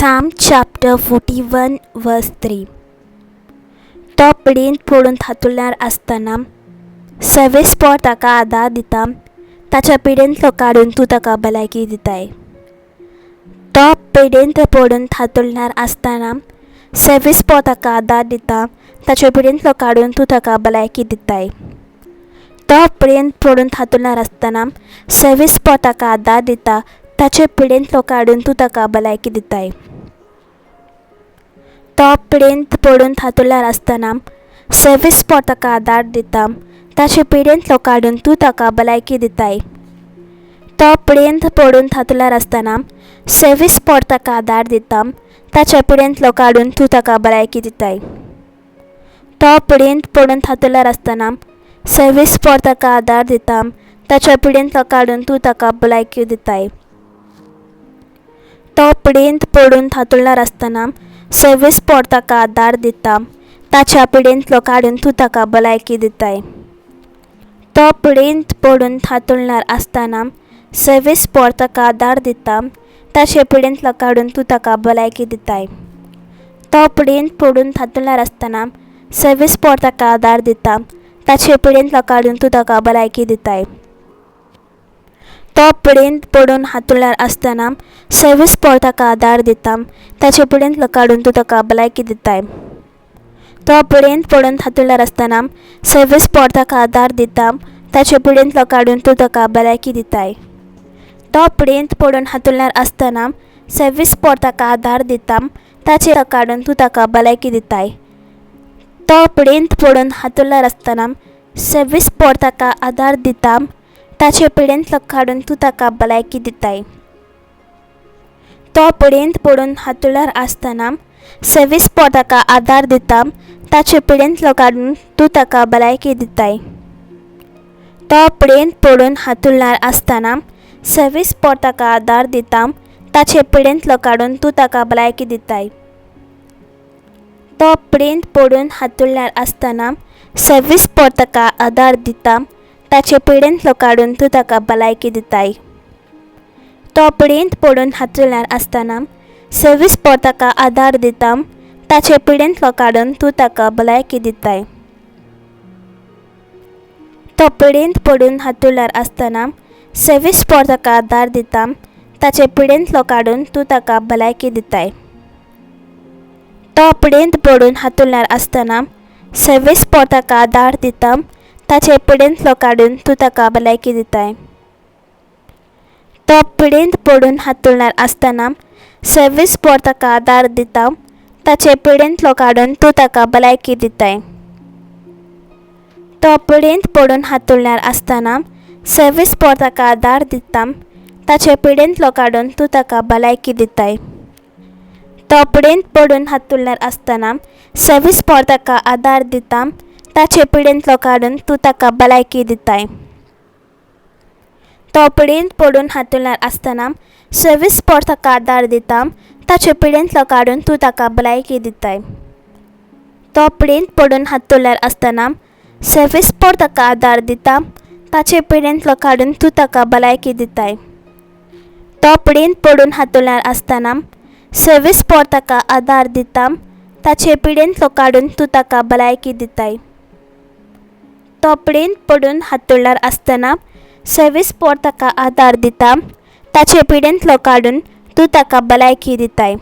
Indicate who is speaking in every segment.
Speaker 1: Psalm chapter 41 verse 3. तो पिडेंत पडून थातुल्यार आसतना सवेस्पोर ताका आदार दिता, ताच्या पिडेंतलो काडून तूं ताका भलायकी दिताय. तो पिडेंत पडून थातुल्यार आसतना सवेस्पोर ताका आदार दिता, ताच्या पिडेंतलो काडून तूं ताका भलायकी दिताय. तो पिडेंत पडून थातुल्यार आसतना सवेस्पोर ताका आदार दिता, ताचे पिडेंतलो काडून तूं ताका भलायकी दिताय. तो पिडेंत पडून थातुल्यार आसतना सवेस्पोर ताका आदार दिता, ताचे पिडेंतलो काडून तूं ताका भलायकी दिताय. तो पिडेंत पडून थातुल्यार आसतना सवेस्पोर ताका आदार दिता, ताचे पिडेंतलो काडून तूं ताका भलायकी दिताय. तो पिडेंत पडून थातुल्यार आसतना सवेस्पोर ताका आदार दिता, ताच्या पिडेंतलो काडून तूं ताका भलायकी दिताय. तो पिडेंत पडून थातुल्यार आसतना सवेस्पोर ताका आदार दिता, ताच्या पिडेंतलो काडून तूं ताका भलायकी दिताय. तो पिडेंत पडून थातुल्यार आसतना सवेस्पोर ताका आदार दिता, ताचे पिडेंतलो काडून तूं ताका भलायकी दिताय. तो पिडेंत पडून थातुल्यार आसतना सवेस्पोर ताका आदार दिता, ताचे पिडेंतलो काडून तूं ताका भलायकी दिताय. तो पिडेंत पडून थातुल्यार आसतना सवेस्पोर ताका आदार दिता, ताचे पिडेंतलो काडून तूं ताका भलायकी दिताय. तो पिडेंत पडून थातुल्यार आसतना सवेस्पोर ताका आदार दिता, ताचे पिडेंतलो काडून तूं ताका भलायकी दिताय. तो पिडेंत पडून थातुल्यार आसतना सवेस्पोर ताका आदार दिता, ताचे काडून तूं ताका भलायकी दिताय. तो पिडेंत पडून थातुल्यार आसतना सवेस्पोर ताका आदार दिता, ताचे पिडेंतलो काडून तूं ताका भलायकी दिताय. तो पिडेंत पडून थातुल्यार आसतना सवेस्पोर ताका आदार दिता, ताचे पिडेंतलो काडून तूं ताका भलायकी दिताय. तो पिडेंत पडून थातुल्यार आसतना सवेस्पोर ताका आदार दिता, ताचे पिडेंतलो काडून तूं ताका भलायकी दिताय. तो पिडेंत पडून थातुल्यार आसतना सवेस्पोर ताका आदार दिता, ताचे पिडेंतलो काडून तूं ताका भलायकी दिताय. तो पिडेंत पडून थातुल्यार आसतना सवेस्पोर ताका आदार दिता, ताचे पिडेंतलो काडून तूं ताका भलायकी दिताय. तो पिडेंत पडून थातुल्यार आसतना सवेस्पोर ताका आदार दिता, ताचे पिडेंतलो काडून तूं ताका भलायकी दिताय. तो पिडेंत पडून थातुल्यार आसतना सवेस्पोर ताका आदार दिता, ताचे पिडेंतलो काडून तूं ताका भलायकी दिताय. तो पिडेंत पडून थातुल्यार आसतना सवेस्पोर ताका आदार दिता, ताचे पिडेंतलो काडून तूं ताका भलायकी दिताय. तो पिडेंत पडून थातुल्यार आसतना सवेस्पोर ताका आदार दिता, ताचे पिडेंतलो काडून तूं ताका भलायकी दिताय. तो पिडेंत पडून थातुल्यार आसतना सवेस्पोर ताका आदार दिता, ताचे पिडेंतलो काडून तूं ताका भलायकी दिताय. तो पिडेंत पडून थातुल्यार आसतना सवेस्पोर ताका आदार दिता, ताचे पिडेंतलो काडून तूं ताका भलायकी दिताय. तो पिडेंत पडून थातुल्यार आसतना सवेस्पोर ताका आदार दिता, ताचे पिडेंतलो काडून तूं ताका भलायकी दिताय. तो पिडेंत पडून थातुल्यार आसतना सवेस्पोर ताका आदार दिता, ताचे पिडेंतलो काडून तूं ताका भलायकी दिताय. तो पिडेंत पडून थातुल्यार आसतना सवेस्पोर ताका आदार दिता, ताचे पिडेंतलो काडून तूं ताका भलायकी दिताय.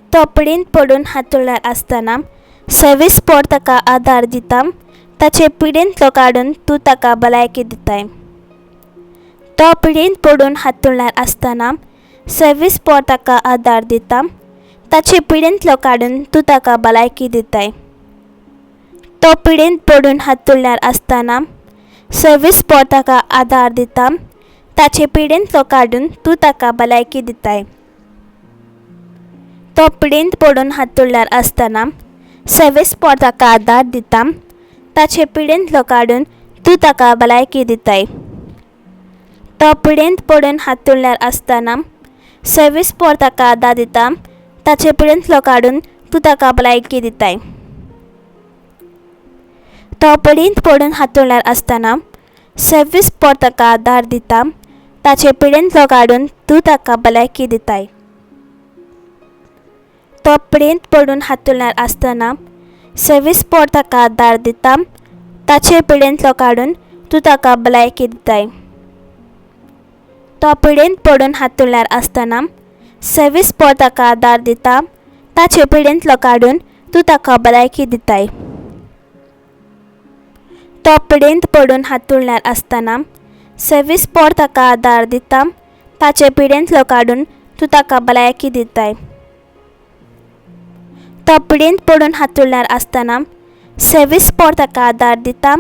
Speaker 1: तो पिडेंत पडून थातुल्यार आसतना सवेस्पोर ताका आदार दिता, ताचे पिडेंतलो काडून तूं ताका भलायकी दिताय. तो पिडेंत पडून थातुल्यार आसतना सवेस्पोर ताका आदार दिता, ताचे पिडेंतलो काडून तूं ताका भलायकी दिताय. तो पिडेंत पडून थातुल्यार आसतना सवेस्पोर ताका आदार दिता, ताचे पिडेंतलो काडून तूं ताका भलायकी दिताय. तो पिडेंत पडून थातुल्यार आसतना सवेस्पोर ताका आदार दिता, ताचे पिडेंतलो काडून तूं ताका भलायकी दिताय. तो पिडेंत पडून थातुल्यार आसतना सवेस्पोर ताका आदार दिता, ताचे पिडेंतलो काडून तूं ताका भलायकी दिताय. तो पिडेंत पडून थातुल्यार आसतना सवेस्पोर ताका आदार दिता, ताचे पिडेंतलो काडून तूं ताका भलायकी दिताय. तो पिडेंत पडून हातुरल्यार आसतना 26 पोर ताका आदार दिता, ताचे पिडेंतलो काडून तूं ताका भलायकी दिताय. तो पिडेंत पडून हातुरल्यार आसतना 26 पोर ताका आदार दिता, ताचे पिडेंतलो काडून तूं ताका भलायकी दिताय. तो पिडेंत पडून हातुरल्यार आसतना 26 पोर ताका आदार दिता, ताचे पिडेंतलो काडून तूं ताका भलायकी दिताय. तो पिडेंत पडून हातुरल्यार आसतना 26 पोर ताका आदार दिता,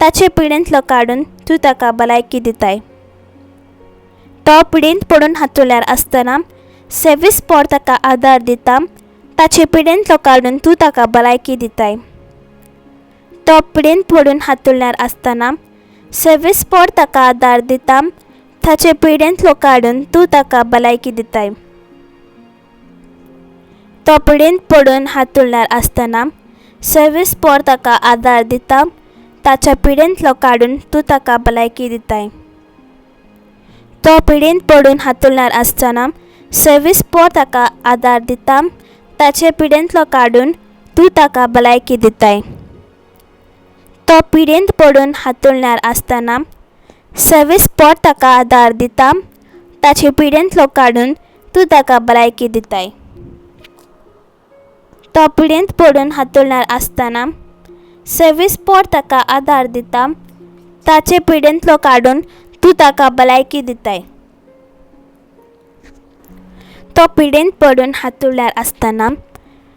Speaker 1: ताचे पिडेंतलो काडून तूं ताका भलायकी दिताय. तो पिडेंत पडून हातुरल्यार आसतना 26 पोर ताका आदार दिता, ताचे पिडेंतलो काडून तूं ताका भलायकी दिताय. तो पिडेंत पडून हातुरल्यार आसतना 26 पोर ताका आदार दिता, ताचे पिडेंतलो काडून तूं ताका भलायकी दिताय. तो पिडेंत पडून हातुरल्यार आसतना 26 पोर ताका आदार दिता, ताच्या पिडेंतलो काडून तूं ताका भलायकी दिताय. तो पिडेंत पडून हातुरल्यार आसतना 26 पोर ताका आदार दिता, ताचे पिडेंतलो काडून तूं ताका भलायकी दिताय. तो पिडेंत पडून हातुरल्यार आसतना 26 पोर ताका आदार दिता, ताचे पिडेंतलो काडून तूं ताका भलायकी दिताय. तो पिडेंत पडून हातुरल्यार आसतना 26 पोर ताका आदार दिता, ताचे पिडेंतलो काडून तूं ताका भलायकी दिताय. तो पिडेंत पडून हातुरल्यार आसतना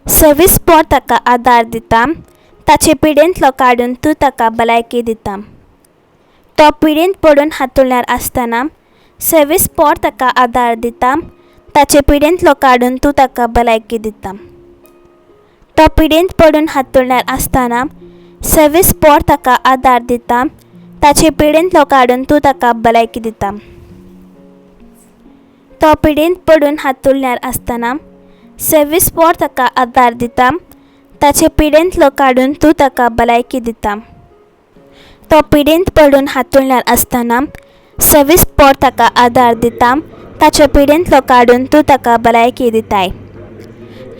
Speaker 1: 26 पोर ताका आदार दिता, ताचे पिडेंतलो काडून तूं ताका भलायकी दिता. तो पिडेंत पडून हातुरल्यार आसतना 26 पोर ताका आदार दिता, ताचे पिडेंतलो काडून तूं ताका भलायकी दिता. तो पिडेंत पडून हातुरल्यार आसतना 26 पोर ताका आदार दिता, ताचे पिडेंतलो काडून तूं ताका भलायकी दिता. तो पिडेंत पडून हातुरल्यार आसतना 26 पोर ताका आदार दिता, ताचे पिडेंतलो काडून तूं ताका भलायकी दिता. तो पिडेंत पडून हातुरल्यार आसतना 26 पोर ताका आदार दिता, ताचे पिडेंतलो काडून तूं ताका भलायकी दिताय.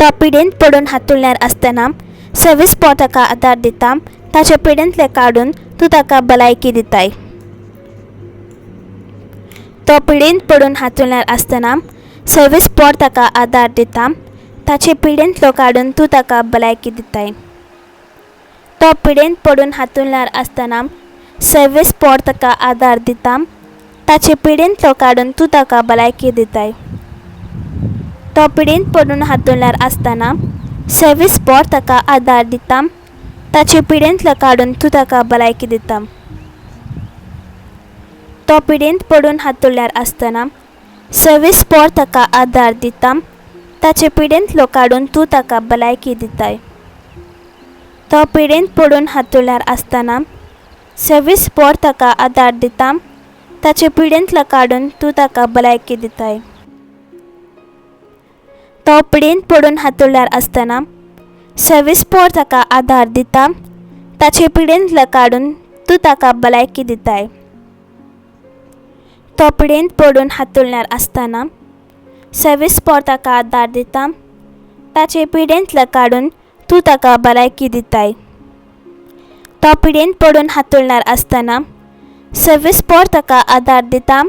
Speaker 1: तो पिडेंत पडून हातुरल्यार आसतना 26 पोर ताका आदार दिता, ताचे पिडेंतले काडून तूं ताका भलायकी दिताय. तो पिडेंत पडून हातुरल्यार आसतना 26 पोर ताका आदार दिता, ताचे पिडेंतलो काडून तूं ताका भलायकी दिताय. तो पिडेंत पडून हातुरल्यार आसतना 26 पोर ताका आदार दिता, ताचे पिडेंतलो काडून तूं ताका भलायकी दिताय. तो पिडेंत पडून हातुरल्यार आसतना 26 पोर ताका आदार दिता, ताचे पिडेंतलो काडून तूं ताका भलायकी दिता. तो पिडेंत पडून हातुरल्यार आसतना 26 पोर ताका आदार दिता, ताचे पिडेंतलो काडून तूं ताका भलायकी दिताय. तो पिडेंत पडून हातुरल्यार आसतना 26 पोर ताका आदार दिता, ताचे पिडेंतलो काडून तूं ताका भलायकी दिताय. तो पिडेंत पडून हातुरल्यार आसतना 26 पोर ताका आदार दिता, ताचे पिडेंतलो काडून तूं ताका भलायकी दिताय. तो पिडेंत पडून हातुरल्यार आसतना 26 पोर ताका आदार दिता, ताचे पिडेंतलो काडून तूं ताका भलायकी दिताय. तो पिडेंत पडून हातुरल्यार आसतना 26 पोर ताका आदार दिता,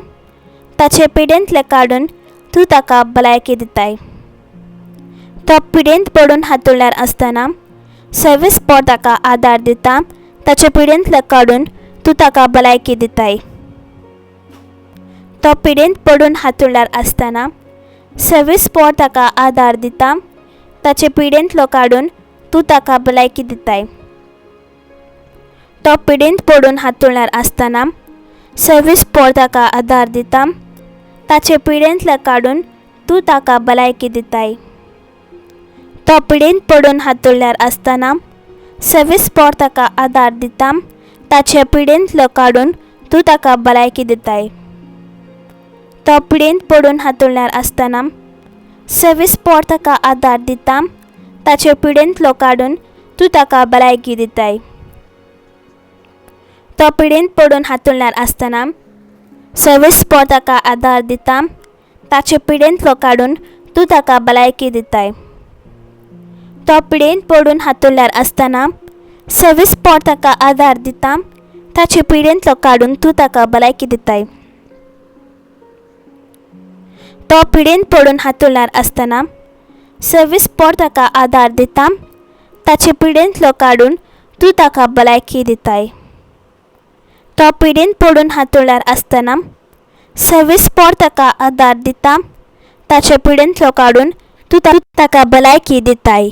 Speaker 1: ताचे पिडेंतले काडून तूं ताका भलायकी दिताय. तो पिडेंत पडून हातुरल्यार आसतना 26 पोर ताका आदार दिता, ताचे पिडेंतले काडून तूं ताका भलायकी दिताय. तो पिडेंत पडून हातुरल्यार आसतना 26 पोर ताका आदार दिता, ताचे पिडेंतलो काडून तूं ताका भलायकी दिताय. तो पिडेंत पडून हातुरल्यार आसतना 26 पोर ताका आदार दिता, ताचे पिडेंतले काडून तूं ताका भलायकी दिताय. तो पिडेंत पडून हातुरल्यार आसतना 26 पोर ताका आदार दिता, ताचे पिडेंतलो काडून तूं ताका भलायकी दिताय. तो पिडेंत पडून हातुरल्यार आसतना 26 पोर ताका आदार दिता, ताचे पिडेंतलो काडून तूं ताका भलायकी दिताय. तो पिडेंत पडून हातुरल्यार आसतना 26 पोर ताका आदार दिता, ताचे पिडेंतलो काडून तूं ताका भलायकी दिताय. तो पिडेन पडून हातुरल्यार आसतना सविस्पोर ताका आदार दिता, ताचे पिडेंतलो काडून तूं ताका भलायकी दिताय. तो पिडेन पडून हातुरल्यार आसतना सविस्पोर ताका आदार दिता, ताचे पिडेंतलो काडून तूं ताका भलायकी दिताय. तो पिडेन पडून हातुरल्यार आसतना सविस्पोर ताका आदार दिता, ताचे पिडेंतलो काडून तूं ताका भलायकी दिताय.